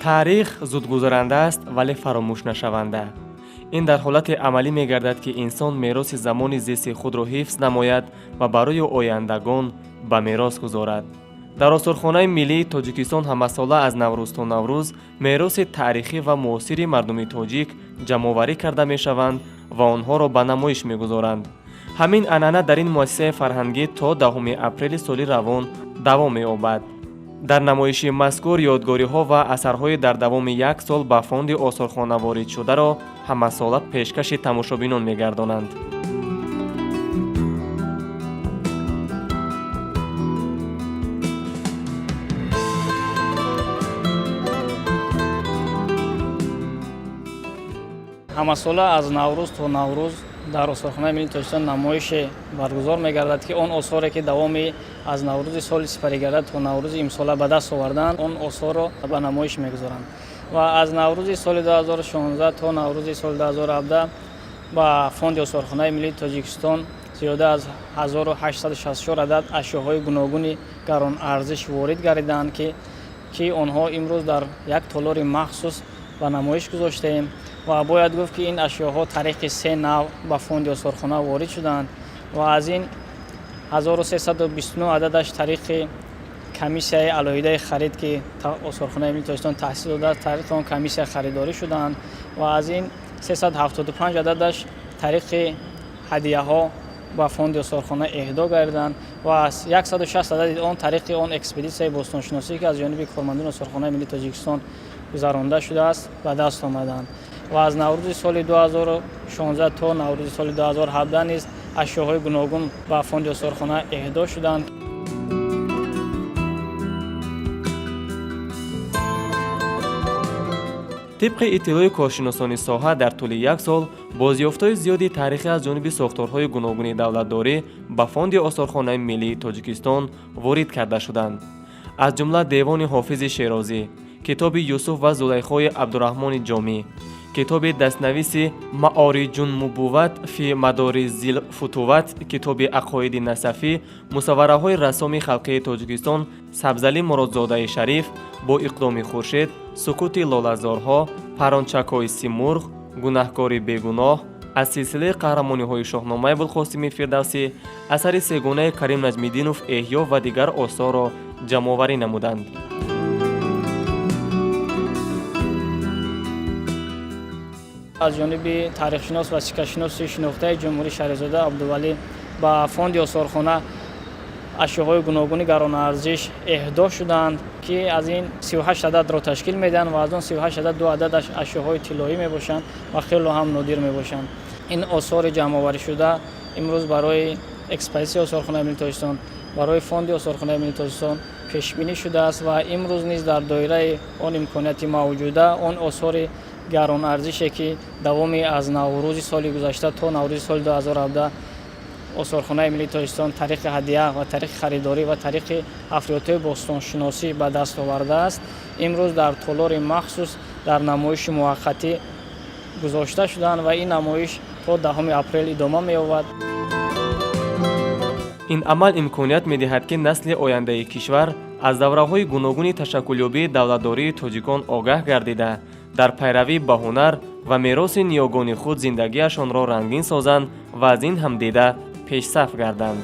таърих зудгузаранда аст, вале фаромӯш нашаванда. ин дар ҳолати амалӣ мегардад, ки инсон мероси замони зисти худро ҳифз намояд ва барои ояндагон ба мерос гузорад. дар осорхонаи миллии Тоҷикистон ҳамасола аз Наврӯз то Наврӯз мероси таърихӣ ва муосири мардуми тоҷик ҷамъоварӣ карда мешаванд ва онҳоро ба намоиш мегузоранд. ҳамин анъана дар ин муассисаи фарҳангӣ то 10 апрели соли равон давом меёбад. дар намоиши мазкур ёдгориҳо ва асарҳои дар давоми як сол ба фонди осорхона воридшударо ҳамасола пешкаши тамошобинон мегардонанд. ҳамасола аз Наврӯз то Наврӯз дар осорхонаи Миллии Тоҷикистон намоише баргузор мегардад, ки он осоре ки давоми аз Наврӯзи соли сипаригардад то Наврӯзи имсола ба даст оварданд, он осорро ба намоиш мегузоранд. ва аз Наврӯзи соли 2016 то Наврӯзи соли 2017 ба фонди осорхонаи Миллии Тоҷикистон зиёда аз 1864 адад ашёҳои гуногуни гаронарзиш ворид гардиданд, ки онҳо имрӯз дар як толори махсус ба намоиш гузоштаем. ва бояд гуфт, ки ин ашёҳо тариқи 3 нав ба фонди осорхона ворид шуданд ва аз ин 1329 ададаш тариқи комиссияи алоҳидаи харид, ки осорхонаи Миллии Тоҷикистон таъсис додааст, тариқи он комиссия харидорӣ шуданд ва аз ин 375 ададаш тариқи ҳадияҳо ба фонди осорхона эҳдо гардиданд ва аз 160 адади он тариқи он экспедитсияи бостоншиносӣ, ки аз ҷониби кормандони осорхонаи Миллии Тоҷикистон гузаронда шудааст, ба даст омаданд. ва аз Наврӯзи соли 2016 то Наврӯзи соли 2017 низ ашёҳои гуногун ба фонди осорхона эҳдо шуданд. тибқи иттилои коршиносони соҳа дар тӯли як сол бозёфтҳои зиёди таърихӣ аз ҷониби сохторҳои гуногуни давлатдорӣ ба фонди осорхонаи Миллии Тоҷикистон ворид карда шуданд. аз ҷумла Девони Ҳофизи Шерозӣ, китоби Юсуф ва Зулайхои Абдурраҳмони Ҷомӣ, китоби дастнависи Маъориҷуннубувват фи Мадоризил Футувват, китоби Ақоиди Насафӣ, мусаввараҳои рассоми халқии Тоҷикистон Сабзалӣ Муродзодаи Шариф, Бо иқдоми Хуршед, Сукути Лолазорҳо, Парончакҳои Симурғ, Гунаҳкори бегуноҳ, аз силсилаи қаҳрамониҳои Шоҳномаи Абулқосими Фирдавсӣ, асари сегонаи Карим Наҷмиддинов Эҳё ва дигар осорро ҷамъоварӣ намуданд. аз ҷониби таърихшинос ва сикашиноси шинохтаи ҷумҳурӣ Шаҳризода Абдувалӣ ба фонди осорхона ашёҳои гуногуни гаронарзиш эҳдо шуданд, ки аз ин 38 ададро ташкил медиҳанд ва аз он 38 адад 2 ададаш ашёҳои тиллоӣ мебошанд ва хело ҳам нодир мебошанд. ин осори ҷамъоваришуда имрӯз барои экспозитсияи осорхонаи Миллии Тоҷикистон, барои фонди осорхонаи Миллии Тоҷикистон пешбинӣ шудааст ва имрӯз низ дар доираи он имконияти мавҷуда он осори гаронарзише, ки давоми аз Наврӯзи соли гузашта то Наврӯзи соли 2017 осорхонаи Миллии Тоҷикистон тариқи ҳадия ва тариқи харидорӣ ва тариқи ҳафриётии бостоншиносӣ ба даст овардааст, имрӯз дар толори махсус дар намоиши муваққатӣ гузошта шуданд ва ин намоиш то 10 апрел идома меёбад. ин амал имконият медиҳад, ки насли ояндаи кишвар аз давраҳои гуногуни ташаккулёбии давлатдории тоҷикон огаҳ гардида, дар пайравӣ ба ҳунар ва мероси ниёгони худ зиндагиашонро рангин созанд ва аз ин ҳам дида пешсаф гарданд.